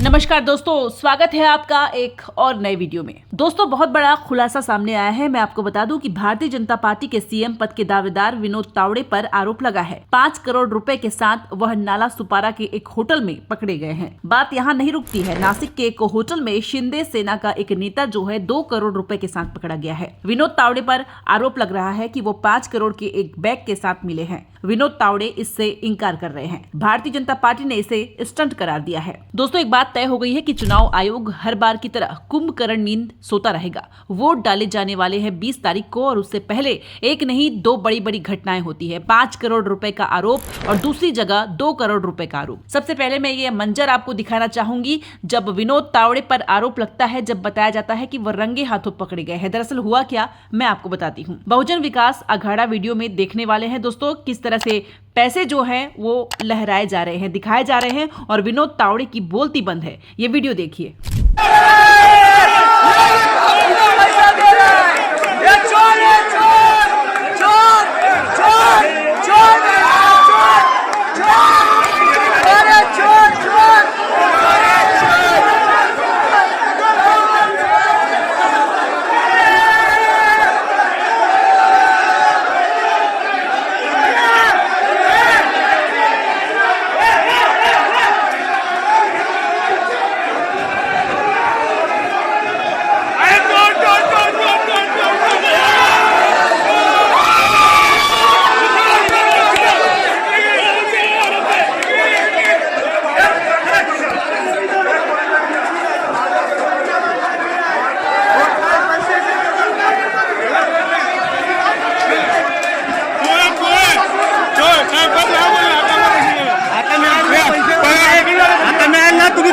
नमस्कार दोस्तों, स्वागत है आपका एक और नए वीडियो में। दोस्तों, बहुत बड़ा खुलासा सामने आया है। मैं आपको बता दूं कि भारतीय जनता पार्टी के सीएम पद के दावेदार विनोद तावड़े पर आरोप लगा है। 5 करोड़ रुपए के साथ वह नाला सुपारा के एक होटल में पकड़े गए हैं। बात यहाँ नहीं रुकती है। नासिक के एक होटल में शिंदे सेना का एक नेता जो है 2 करोड़ रुपए के साथ पकड़ा गया है। विनोद तावड़े पर आरोप लग रहा है कि वो 5 करोड़ के एक बैग के साथ मिले हैं। विनोद तावड़े इससे इनकार कर रहे हैं। भारतीय जनता पार्टी ने इसे स्टंट करार दिया है। दोस्तों, एक बात तय हो गई है कि चुनाव आयोग हर बार की तरह कुंभकर्ण नींद सोता रहेगा। वोट डाले जाने वाले हैं 20 तारीख को और उससे पहले एक नहीं 2 बड़ी बड़ी घटनाएं होती है। 5 करोड़ रुपए का आरोप और दूसरी जगह 2 करोड़ रुपए का आरोप। सबसे पहले मैं ये मंजर आपको दिखाना चाहूंगी जब विनोद तावड़े पर आरोप लगता है, जब बताया जाता है कि वह रंगे हाथों पकड़े गए हैं। दरअसल हुआ क्या, मैं आपको बताती हूँ। बहुजन विकास अघाड़ा वीडियो में देखने वाले हैं दोस्तों, किस तरह से पैसे जो हैं वो लहराए जा रहे हैं, दिखाए जा रहे हैं और विनोद तावड़े की बोलती बंद है। ये वीडियो देखिए। तुम्ही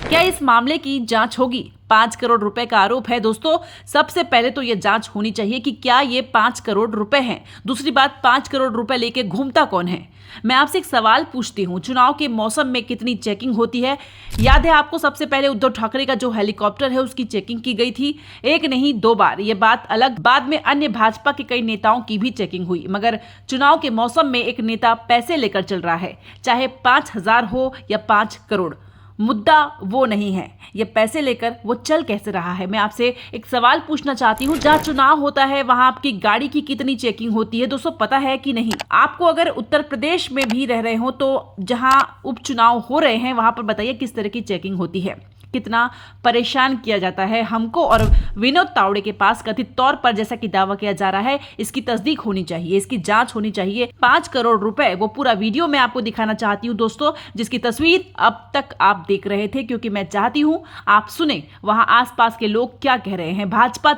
क्या इस मामले की जांच होगी? 5 करोड़ रुपए का आरोप है दोस्तों। सबसे पहले तो ये जांच होनी चाहिए कि क्या ये 5 करोड़ रुपए हैं। दूसरी बात, 5 करोड़ रुपए लेके घूमता कौन है? मैं आपसे एक सवाल पूछती हूँ, चुनाव के मौसम में कितनी चेकिंग होती है? याद है आपको, सबसे पहले उद्धव ठाकरे का जो हेलीकॉप्टर है उसकी चेकिंग की गई थी, एक नहीं 2 बार। ये बात अलग, बाद में अन्य भाजपा के कई नेताओं की भी चेकिंग हुई। मगर चुनाव के मौसम में एक नेता पैसे लेकर चल रहा है, चाहे 5,000 हो या 5 करोड़, मुद्दा वो नहीं है। ये पैसे लेकर वो चल कैसे रहा है? मैं आपसे एक सवाल पूछना चाहती हूँ, जहाँ चुनाव होता है वहां आपकी गाड़ी की कितनी चेकिंग होती है दोस्तों, पता है कि नहीं? आपको अगर उत्तर प्रदेश में भी रह रहे हो तो जहां उपचुनाव हो रहे हैं वहां पर बताइए किस तरह की चेकिंग होती है, कितना परेशान किया जाता है हमको। और विनोद तावड़े के पास कथित तौर पर जैसा कि दावा किया जा रहा है, इसकी तस्दीक होनी चाहिए, इसकी जांच होनी चाहिए। 5 करोड़ रुपए, वो पूरा वीडियो मैं आपको दिखाना चाहती हूं दोस्तों, जिसकी तस्वीर अब तक आप देख रहे थे, क्योंकि मैं चाहती हूं आप सुने वहां आसपास के लोग क्या कह रहे हैं। भाजपा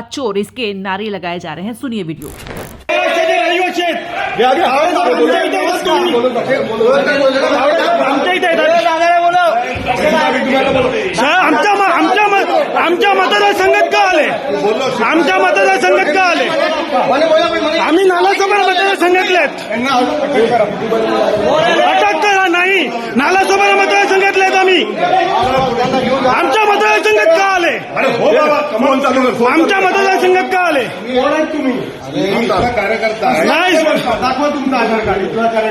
चोर, इसके नारे लगाए जा रहे हैं। सुनिए वीडियो। आमच्या मतदारसंघात का आले? आमच्या मतदारसंघात का आले? आम्ही नालासोपारा मतदारसंघातले आहेत। अटक करा नाही, नालासोपारा मतदारसंघातले आहेत आम्ही। आमच्या मतदारसंघात का आले? आमच्या मतदारसंघात का आले?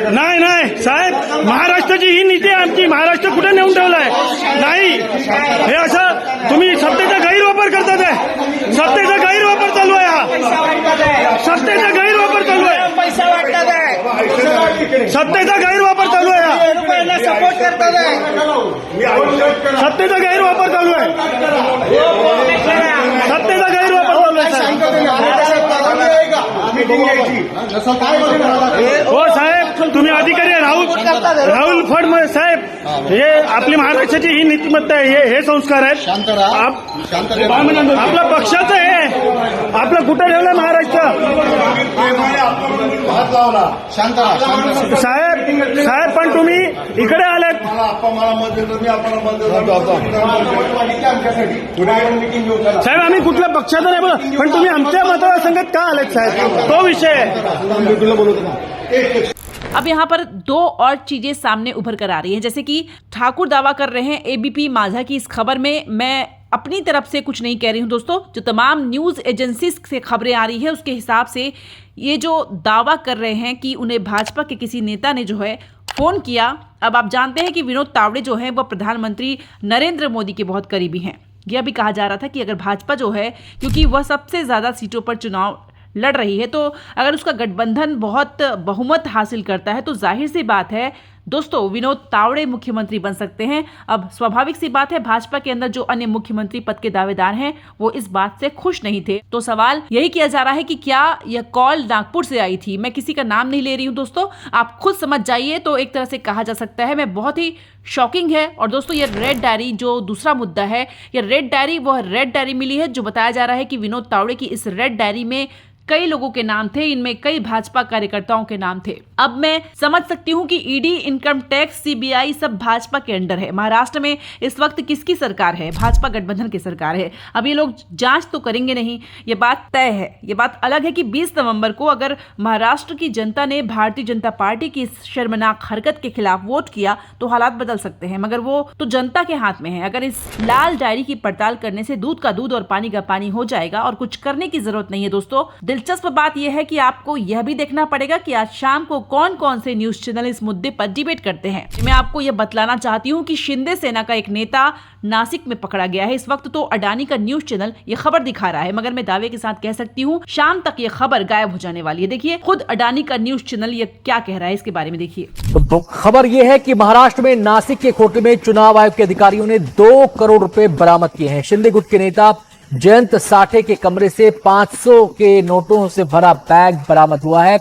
नाही साहेब, महाराष्ट्राची ही नीती आहे आमची। महाराष्ट्र कुठे नेऊन ठेवलाय? नाही, हे असं तुम्ही सत्तेचा गैरवापर करतात आहे। सत्तेचा गैरवापर चालू आहे, हा सत्तेचा गैरवापर चालू आहे, पैसा वाटतात आहे, सत्तेचा गैरवापर चालू आहे, हा सपोर्ट करतात आहे, सत्तेचा गैरवापर चालू आहे, सत्तेचा गैरवापर चालू आहे। हो साहेब, तुम्ही अधिकारी राहुल फडणवीस साहेब, हे आपली महाराष्ट्राची ही नीतिमत्ता आहे, हे संस्कार आहेत। आपल्या पक्षाचं हे आपलं कुठं ठेवलंय महाराष्ट्र? हात लावला. शांत राहा, शांत राहा. साहेब पण तुम्ही इकडे आलेत. मला आपण मला मत देतो, मी आपल्याला मत देतो. आमच्यासाठी पुढे मीटिंग घेऊ. चला. साहेब आम्ही कुठल्या पक्षाचं नाही बोलत, पण तुम्ही आमच्या मतदारसंघात का आलेत साहेब, तो विषय आहे. तुला बोलत ना. अब यहाँ पर दो और चीजें सामने उभर कर आ रही हैं, जैसे कि ठाकुर दावा कर रहे हैं एबीपी माझा की इस खबर में मैं अपनी तरफ से कुछ नहीं कह रही हूं दोस्तों, जो तमाम न्यूज एजेंसी से खबरें आ रही है उसके हिसाब से ये जो दावा कर रहे हैं कि उन्हें भाजपा के किसी नेता ने जो है फोन किया। अब आप जानते हैं कि विनोद तावड़े जो है वह प्रधानमंत्री नरेंद्र मोदी के बहुत करीबी हैं। यह भी कहा जा रहा था कि अगर भाजपा जो है, क्योंकि वह सबसे ज्यादा सीटों पर चुनाव लड़ रही है, तो अगर उसका गठबंधन बहुत बहुमत हासिल करता है तो जाहिर सी बात है दोस्तों विनोद तावड़े मुख्यमंत्री बन सकते हैं। अब स्वाभाविक सी बात है, भाजपा के अंदर जो अन्य मुख्यमंत्री पद के दावेदार हैं वो इस बात से खुश नहीं थे। तो सवाल यही किया जा रहा है कि क्या यह कॉल नागपुर से आई थी। मैं किसी का नाम नहीं ले रही हूं दोस्तों, आप खुद समझ जाइए। तो एक तरह से कहा जा सकता है मैं बहुत ही शॉकिंग है। और दोस्तों ये रेड डायरी जो दूसरा मुद्दा है, ये रेड डायरी वह रेड डायरी मिली है जो बताया जा रहा है कि विनोद तावड़े की इस रेड डायरी में कई लोगों के नाम थे, इनमें कई भाजपा कार्यकर्ताओं के नाम थे। अब मैं समझ सकती हूं कि ईडी, इनकम टैक्स, सीबीआई सब भाजपा के अंडर है। महाराष्ट्र में इस वक्त किसकी सरकार है? भाजपा गठबंधन की सरकार है। अब ये लोग जांच तो करेंगे नहीं, ये बात तय है। ये बात अलग है कि 20 नवंबर को अगर महाराष्ट्र की जनता ने भारतीय जनता पार्टी की इस शर्मनाक हरकत के खिलाफ वोट किया तो हालात बदल सकते हैं, मगर वो तो जनता के हाथ में है। अगर इस लाल डायरी की पड़ताल करने से दूध का दूध और पानी का पानी हो जाएगा और कुछ करने की जरूरत नहीं है दोस्तों। दिलचस्प बात यह है कि आपको यह भी देखना पड़ेगा कि आज शाम को कौन कौन से न्यूज चैनल इस मुद्दे पर डिबेट करते हैं। मैं आपको यह बतलाना चाहती हूं कि शिंदे सेना का एक नेता नासिक में पकड़ा गया है। इस वक्त तो अडानी का न्यूज चैनल ये खबर दिखा रहा है, मगर मैं दावे के साथ कह सकती हूँ शाम तक ये खबर गायब हो जाने वाली है। देखिए खुद अडानी का न्यूज चैनल ये क्या कह रहा है, इसके बारे में देखिए। तो खबर यह है कि महाराष्ट्र में नासिक के कोटे में चुनाव आयोग के अधिकारियों ने 2 करोड़ रुपए बरामद किए हैं। शिंदे गुट के नेता जयंत साठे के कमरे से 500 के नोटों से भरा बैग बरामद हुआ है।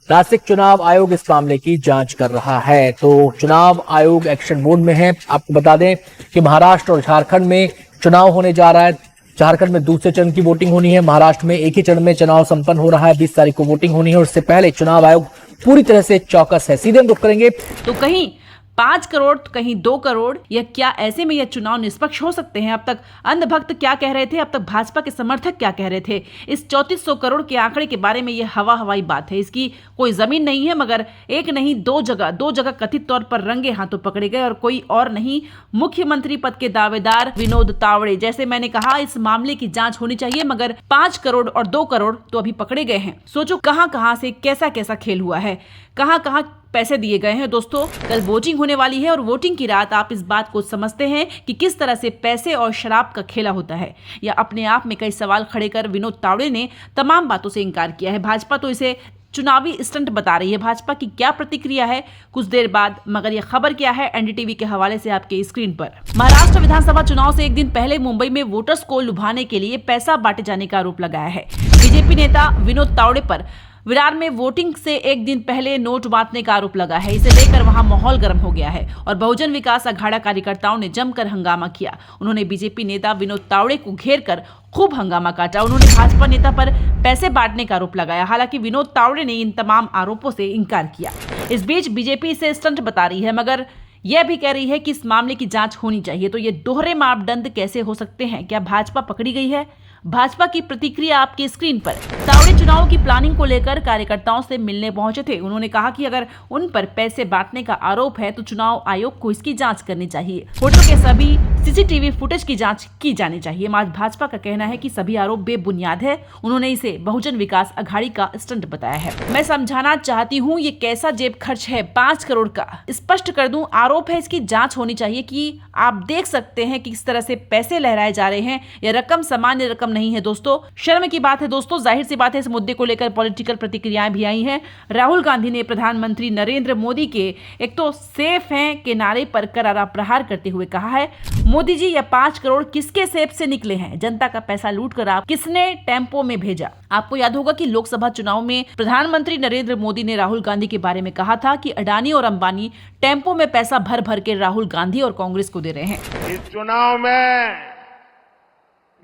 नासिक चुनाव आयोग इस मामले की जांच कर रहा है। तो चुनाव आयोग एक्शन मोड में है। आपको बता दें कि महाराष्ट्र और झारखंड में चुनाव होने जा रहा है। झारखंड में दूसरे चरण की वोटिंग होनी है, महाराष्ट्र में एक ही चरण में चुनाव संपन्न हो रहा है। 20 तारीख को वोटिंग होनी है और इससे पहले चुनाव आयोग पूरी तरह से चौकस है। सीधे हम रुख करेंगे। तो कहीं 5 करोड़ तो कहीं 2 करोड़, या क्या ऐसे में यह चुनाव निष्पक्ष हो सकते हैं? अब तक अंधभक्त क्या कह रहे थे, अब तक भाजपा के समर्थक क्या कह रहे थे? इस 3400 करोड़ के आंकड़े के बारे में यह हवाई बात है, इसकी कोई जमीन नहीं है। मगर एक नहीं दो जगह कथित तौर पर रंगे हाथों पकड़े गए, और कोई और नहीं मुख्यमंत्री पद के दावेदार विनोद तावड़े। जैसे मैंने कहा इस मामले की जांच होनी चाहिए, मगर 5 करोड़ और 2 करोड़ तो अभी पकड़े गए हैं। सोचो कहां से कैसा खेल हुआ है, कहां पैसे दिए गए हैं। दोस्तों कल वोटिंग होने वाली है और वोटिंग की रात आप इस बात को समझते हैं कि किस तरह से पैसे और शराब का खेला होता है, या अपने आप में कई सवाल खड़े कर विनोद तावड़े ने तमाम बातों से इनकार किया है। भाजपा तो इसे चुनावी स्टंट बता रही है। भाजपा की क्या प्रतिक्रिया है कुछ देर बाद, मगर यह खबर क्या है एनडीटीवी के हवाले से आपके स्क्रीन पर। महाराष्ट्र विधानसभा चुनाव से एक दिन पहले मुंबई में वोटर्स को लुभाने के लिए पैसा बांटे जाने का आरोप लगाया है बीजेपी नेता विनोद तावड़े पर। विरार में वोटिंग से एक दिन पहले नोट बांटने का आरोप लगा है। इसे लेकर वहां माहौल गर्म हो गया है और बहुजन विकास अघाड़ा कार्यकर्ताओं ने जमकर हंगामा किया। उन्होंने बीजेपी नेता विनोद तावड़े को घेर कर खूब हंगामा काटा। उन्होंने भाजपा नेता पर पैसे बांटने का आरोप लगाया। हालांकि विनोद तावड़े ने इन तमाम आरोपों से इनकार किया। इस बीच बीजेपी इसे स्टंट बता रही है, मगर यह भी कह रही है कि इस मामले की जांच होनी चाहिए। तो ये दोहरे मापदंड कैसे हो सकते हैं? क्या भाजपा पकड़ी गई है? भाजपा की प्रतिक्रिया आपकी स्क्रीन पर। तावड़े चुनाव की प्लानिंग को लेकर कार्यकर्ताओं से मिलने पहुंचे थे। उन्होंने कहा कि अगर उन पर पैसे बांटने का आरोप है तो चुनाव आयोग को इसकी जांच करनी चाहिए। फोटो के सभी सीसीटीवी फुटेज की जांच की जानी चाहिए। आज भाजपा का कहना है कि सभी आरोप बेबुनियाद है। उन्होंने इसे बहुजन विकास अघाड़ी का स्टंट बताया है। मैं समझाना चाहती हूँ ये कैसा जेब खर्च है 5 करोड़ का। स्पष्ट कर दूं, आरोप है, इसकी जांच होनी चाहिए। कि आप देख सकते हैं कि किस तरह से पैसे लहराए जा रहे हैं। यह रकम सामान्य रकम नहीं है दोस्तों, शर्म की बात है दोस्तों। जाहिर सी बात है इस मुद्दे को लेकर पॉलिटिकल प्रतिक्रियाएं भी आई हैं। राहुल गांधी ने प्रधानमंत्री नरेंद्र मोदी के एक तो सेफ हैं के नारे पर करारा प्रहार करते हुए कहा है, मोदी जी यह 5 करोड़ किसके सेफ से निकले हैं? जनता का पैसा लूट कर आप किसने टेम्पो में भेजा? आपको याद होगा कि लोकसभा चुनाव में प्रधानमंत्री नरेंद्र मोदी ने राहुल गांधी के बारे में कहा था कि अडानी और अंबानी टेम्पो में पैसा भर भर के राहुल गांधी और कांग्रेस को दे रहे हैं। इस चुनाव में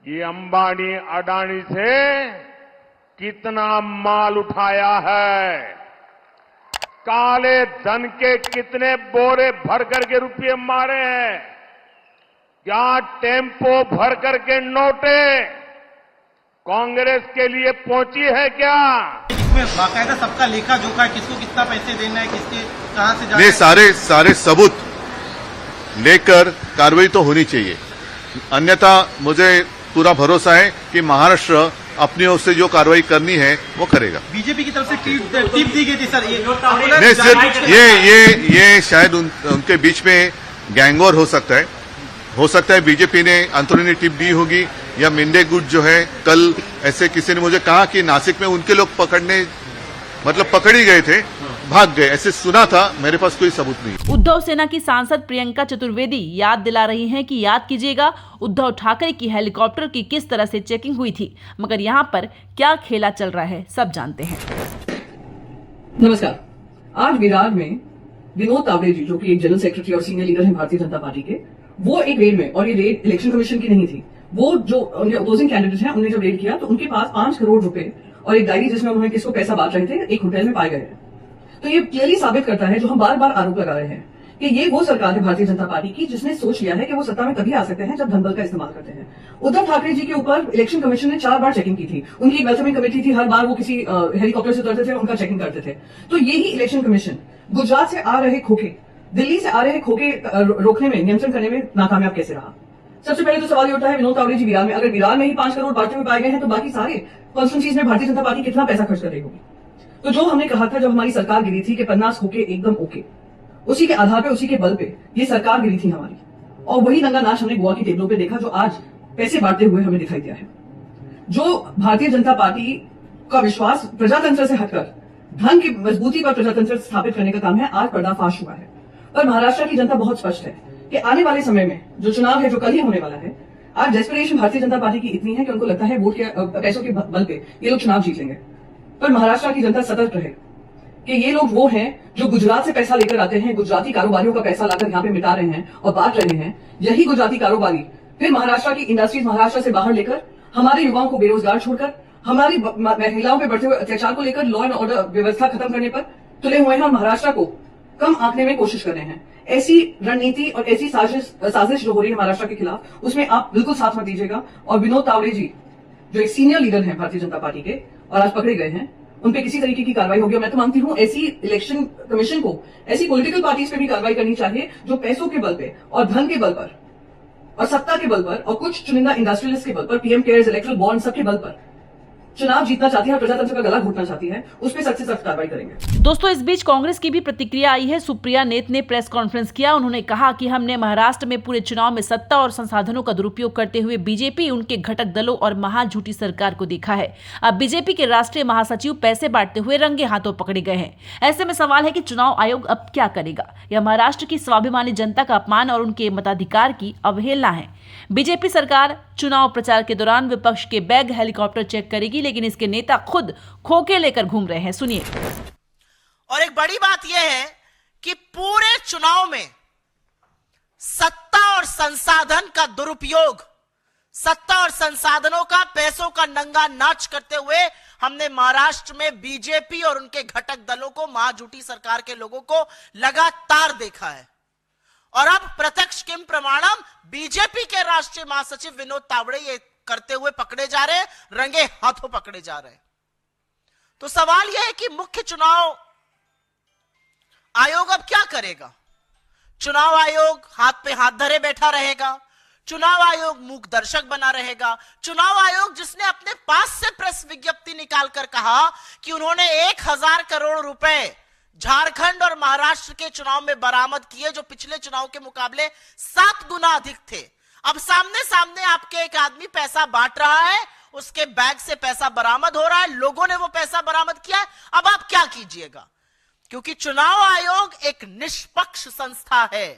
ये अंबानी अडानी से कितना माल उठाया है, काले धन के कितने बोरे भर करके रुपये मारे हैं, क्या टेम्पो भर करके नोटे कांग्रेस के लिए पहुंची है क्या? इसमें बाकायदा सबका लेखा जोखा है, किसको कितना पैसे देना है, किसके कहां से जाना ने है। सारे सबूत लेकर कार्रवाई तो होनी चाहिए, अन्यथा मुझे पूरा भरोसा है कि महाराष्ट्र अपनी ओर से जो कार्रवाई करनी है वो करेगा। बीजेपी की तरफ से टिप दी गई थी सर, नहीं सिर्फ ये शायद उनके बीच में गैंगवॉर हो सकता है बीजेपी ने अंतरूनी टिप दी होगी, या मिंडे गुट जो है कल ऐसे किसी ने मुझे कहा कि नासिक में उनके लोग पकड़ ही गए थे, भाग गए, ऐसे सुना था, मेरे पास कोई सबूत नहीं। उद्धव सेना की सांसद प्रियंका चतुर्वेदी याद दिला रही हैं कि याद कीजिएगा उद्धव ठाकरे की हेलीकॉप्टर की किस तरह से चेकिंग हुई थी, मगर यहाँ पर क्या खेला चल रहा है सब जानते हैं। नमस्कार। आज विरार में विनोद तावड़े जी, जो कि एक जनरल सेक्रेटरी और सीनियर लीडर हैं भारतीय जनता पार्टी के, वो एक रेड में, और ये रेड इलेक्शन कमीशन की नहीं थी, वो जो उनके अपोजिंग कैंडिडेट हैं उन्होंने जब रेड किया तो उनके पास 5 करोड़ रुपए और एक डायरी जिसमें उन्होंने किसको पैसा बांट रहे थे, एक होटल में पाए गए हैं। तो ये क्लियरली साबित करता है, जो हम बार बार आरोप लगा रहे हैं, कि ये वो सरकार है भारतीय जनता पार्टी की जिसने सोच लिया है कि वो सत्ता में तभी आ सकते हैं जब धनबल का इस्तेमाल करते हैं। उद्धव ठाकरे जी के ऊपर इलेक्शन कमीशन ने 4 बार चेकिंग की थी, उनकी वेलकमिंग कमेटी थी, हर बार वो किसी हेलीकॉप्टर से उतरते थे, उनका चेकिंग करते थे। तो यही इलेक्शन कमीशन गुजरात से आ रहे खोखे, दिल्ली से आ रहे खोखे रोकने में, नियंत्रण करने में नाकामयाब कैसे रहा? सबसे पहले तो सवाल ये उठता है, विनोद तावड़े जी विरार में, अगर विरार में ही 5 करोड़ बांटते हुए पाए गए हैं तो बाकी सारे कॉन्स्टिट्यूंसीज में भारतीय जनता पार्टी कितना पैसा खर्च कर रही होगी? तो जो हमने कहा था जब हमारी सरकार गिरी थी कि 50 होके एकदम ओके, उसी के आधार पे, उसी के बल पे ये सरकार गिरी थी हमारी, और वही दंगा नाच हमने गोवा की टेबलों पे देखा, जो आज पैसे बांटते हुए हमें दिखाई दिया है। जो भारतीय जनता पार्टी का विश्वास प्रजातंत्र से हटकर धन की मजबूती पर प्रजातंत्र स्थापित करने का काम है, आज पर्दाफाश हुआ है। पर महाराष्ट्र की जनता बहुत स्पष्ट है कि आने वाले समय में जो चुनाव है, जो कल ही होने वाला है, आज डेस्परेशन भारतीय जनता पार्टी की इतनी है कि उनको लगता है वोट के पैसों के बल पे ये लोग चुनाव जीत लेंगे। पर महाराष्ट्र की जनता सतर्क रहे कि ये लोग वो हैं जो गुजरात से पैसा लेकर आते हैं, गुजराती कारोबारियों का पैसा लाकर यहाँ पे मिटा रहे हैं और बांट रहे हैं। यही गुजराती कारोबारी फिर महाराष्ट्र की इंडस्ट्रीज महाराष्ट्र से बाहर लेकर हमारे युवाओं को बेरोजगार छोड़कर, हमारी महिलाओं पर बढ़ते हुए अत्याचार को लेकर, लॉ एंड ऑर्डर व्यवस्था खत्म करने पर तुले हुए हैं और महाराष्ट्र को कम आंकने में कोशिश कर रहे हैं। ऐसी रणनीति और ऐसी साजिश जो हो रही है महाराष्ट्र के खिलाफ, उसमें आप बिल्कुल साथ मत दीजिएगा। और विनोद तावड़े जी, जो एक सीनियर लीडर हैं भारतीय जनता पार्टी के और आज पकड़े गए हैं, उन पे किसी तरीके की कार्रवाई होगी। और मैं तो मानती हूं ऐसी इलेक्शन कमीशन को ऐसी पॉलिटिकल पार्टीज पे भी कार्रवाई करनी चाहिए जो पैसों के बल पे और धन के बल पर और सत्ता के बल पर और कुछ चुनिंदा इंडस्ट्रियलिस्ट के बल पर, पीएम केयर्स, इलेक्ट्रल बॉन्ड, सबके बल पर चुनाव जीतना चाहती है और प्रजातंत्र का गला घोटना चाहती है, उस पर सख्त से सख्त कार्रवाई करेंगे। दोस्तों, इस बीच कांग्रेस की भी प्रतिक्रिया आई है। सुप्रिया नेत ने प्रेस कॉन्फ्रेंस किया। उन्होंने कहा कि हमने महाराष्ट्र में पूरे चुनाव में सत्ता और संसाधनों का दुरुपयोग करते हुए बीजेपी, उनके घटक दलों और महाझूठी सरकार को देखा है। अब बीजेपी के राष्ट्रीय महासचिव पैसे बांटते हुए रंगे हाथों पकड़े गए हैं। ऐसे में सवाल है कि चुनाव आयोग अब क्या करेगा? यह महाराष्ट्र की स्वाभिमानी जनता का अपमान और उनके मताधिकार की अवहेलना है। बीजेपी सरकार चुनाव प्रचार के दौरान विपक्ष के बैग हेलीकॉप्टर चेक करेगी, लेकिन इसके नेता खुद खोखे लेकर घूम रहे हैं। सुनिए। और एक बड़ी बात यह है कि पूरे चुनाव में सत्ता और संसाधन का दुरुपयोग, सत्ता और संसाधनों का, पैसों का नंगा नाच करते हुए हमने महाराष्ट्र में बीजेपी और उनके घटक दलों को, महाझूठी सरकार के लोगों को लगातार देखा है। और अब प्रत्यक्ष किम प्रमाणम बीजेपी के राष्ट्रीय महासचिव विनोद तावड़े ये करते हुए पकड़े जा रहे हैं, रंगे हाथों पकड़े जा रहे हैं। तो सवाल यह है कि मुख्य चुनाव आयोग अब क्या करेगा? चुनाव आयोग हाथ पे हाथ धरे बैठा रहेगा? चुनाव आयोग मूक दर्शक बना रहेगा? चुनाव आयोग जिसने अपने पास से प्रेस विज्ञप्ति निकालकर कहा कि उन्होंने 1000 करोड़ रुपए झारखंड और महाराष्ट्र के चुनाव में बरामद किए, जो पिछले चुनाव के मुकाबले 7 गुना अधिक थे। अब सामने सामने आपके एक आदमी पैसा बांट रहा है, उसके बैग से पैसा बरामद हो रहा है, लोगों ने वो पैसा बरामद किया है। अब आप क्या कीजिएगा? क्योंकि चुनाव आयोग एक निष्पक्ष संस्था है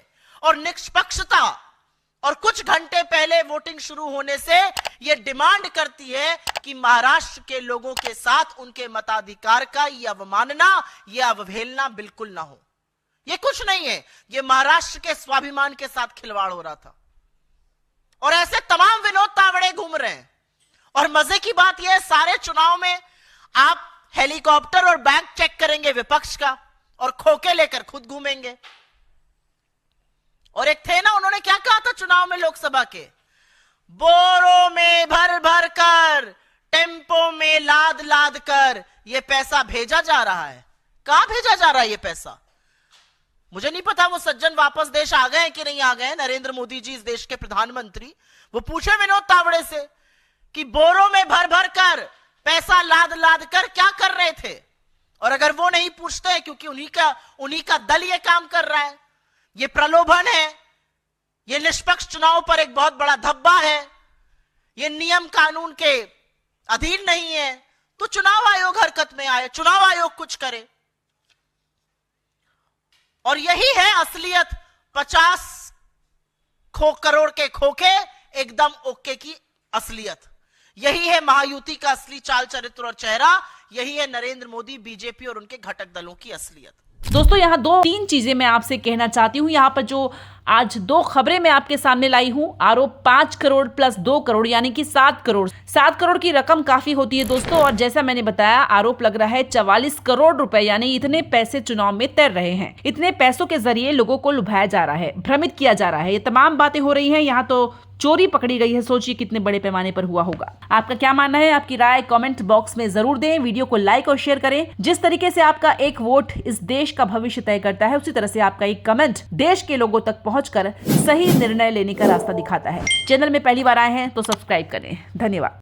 और निष्पक्षता और कुछ घंटे पहले वोटिंग शुरू होने से यह डिमांड करती है कि महाराष्ट्र के लोगों के साथ उनके मताधिकार का यह अवमानना, यह अवहेलना बिल्कुल ना हो। यह कुछ नहीं है, यह महाराष्ट्र के स्वाभिमान के साथ खिलवाड़ हो रहा था। और ऐसे तमाम विनोद तावड़े घूम रहे हैं। और मजे की बात यह है, सारे चुनाव में आप हेलीकॉप्टर और बैंक चेक करेंगे विपक्ष का और खोखे लेकर खुद घूमेंगे। और एक थे ना, उन्होंने क्या कहा था चुनाव में लोकसभा के, बोरों में भर भर कर, टेम्पो में लाद लाद कर ये पैसा भेजा जा रहा है। कहां भेजा जा रहा है ये पैसा? मुझे नहीं पता वो सज्जन वापस देश आ गए कि नहीं आ गए, नरेंद्र मोदी जी इस देश के प्रधानमंत्री। वो पूछे विनोद तावड़े से कि बोरों में भर भर कर पैसा लाद लाद कर क्या कर रहे थे, और अगर वो नहीं पूछते हैं क्योंकि उन्हीं का दल ये काम कर रहा है, ये प्रलोभन है, ये निष्पक्ष चुनाव पर एक बहुत बड़ा धब्बा है, ये नियम कानून के अधीन नहीं है, तो चुनाव आयोग हरकत में आए, चुनाव आयोग कुछ करे। और यही है असलियत 50 करोड़ के खोखे एकदम ओके की असलियत। यही है महायुति का असली चाल चरित्र और चेहरा। यही है नरेंद्र मोदी, बीजेपी और उनके घटक दलों की असलियत। दोस्तों यहाँ 2-3 चीजें मैं आपसे कहना चाहती हूँ। यहाँ पर जो आज 2 खबरें मैं आपके सामने लाई हूँ, आरोप 5 करोड़ प्लस 2 करोड़ यानी कि 7 करोड़। 7 करोड़ की रकम काफी होती है दोस्तों, और जैसा मैंने बताया आरोप लग रहा है 44 करोड़ रुपए, यानी इतने पैसे चुनाव में तैर रहे हैं। इतने पैसों के जरिए लोगों को लुभाया जा रहा है, भ्रमित किया जा रहा है, ये तमाम बातें हो रही है। यहाँ तो चोरी पकड़ी गई है, सोचिए कितने बड़े पैमाने पर हुआ होगा। आपका क्या मानना है? आपकी राय कमेंट बॉक्स में जरूर दें। वीडियो को लाइक और शेयर करें। जिस तरीके से आपका एक वोट इस देश का भविष्य तय करता है, उसी तरह से आपका एक कमेंट देश के लोगों तक पहुंचकर सही निर्णय लेने का रास्ता दिखाता है। चैनल में पहली बार आए हैं तो सब्सक्राइब करें। धन्यवाद।